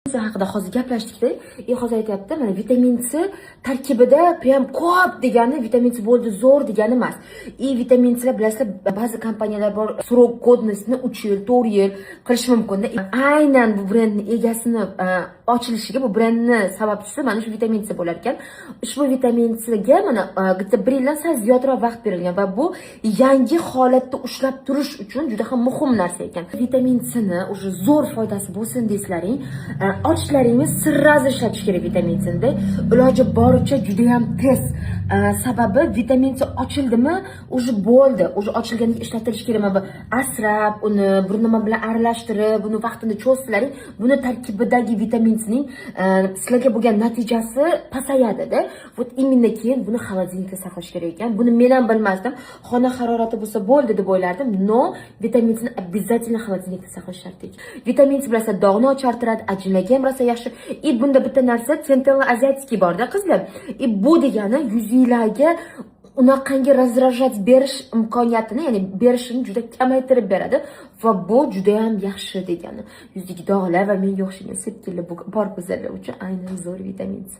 Haqida hozir gaplashdik-da. Hozir aytayapti, mana vitamin C tarkibida prям ko'p degani vitamin C bo'ldi zo'r degani emas. Vitamin C bilasizlar, ba'zi kompaniyalar bor, srok godnostni 3 yil, 4 yil qilish mumkin-da. Aynan bu brendning egasini ochilishiga, bu brendni sababchisi mana shu vitamin C bo'lar ekan. Ushbu vitamin C ga mana 1 yildan sal ziyodroq vaqt berilgan va bu yangi holatda ushlab turish uchun juda ham muhim narsa ekan. Vitamin C ni o'sha zo'r foydasi bo'lsin deysizlaring, ochlaringiz sirraz ishlatish kerak vitamin C da. Iloji boricha juda ham tez. Sababi vitamin C ochildimi, o'sha bo'ldi. O'sha ochilganda ishlatilish kerak. Mana asrab, uni bir nima bilan aralashtirib, buni vaqtini cho'zsalaring, buni tarkibidagi vitamin C ning sizlarga bo'lgan natijasi pasayadi-da. Вот именно keyin buni холодильникda saqlash kerak ekan. Buni men ham bilmasdim. Xona harorati bo'lsa bo'ldi deb o'ylardim. No, vitamin C ni обязательно холодильникda saqlash shart ekan. Vitamin C bilasizlar, dog'ni ochartiradi, ajinlarga ham rosa yaxshi. Bunda bitta narsa Central Asiatic borda qizlar. Bu degani yuzinglarga unaqangi razdражать berish imkoniyatini, ya'ni berishini juda kamaytirib beradi va bu juda ham yaxshi degani. Yuzdagi dog'lar va menga o'xshagan sepkilli bor bizlar uchun aynan zo'r vitamin C.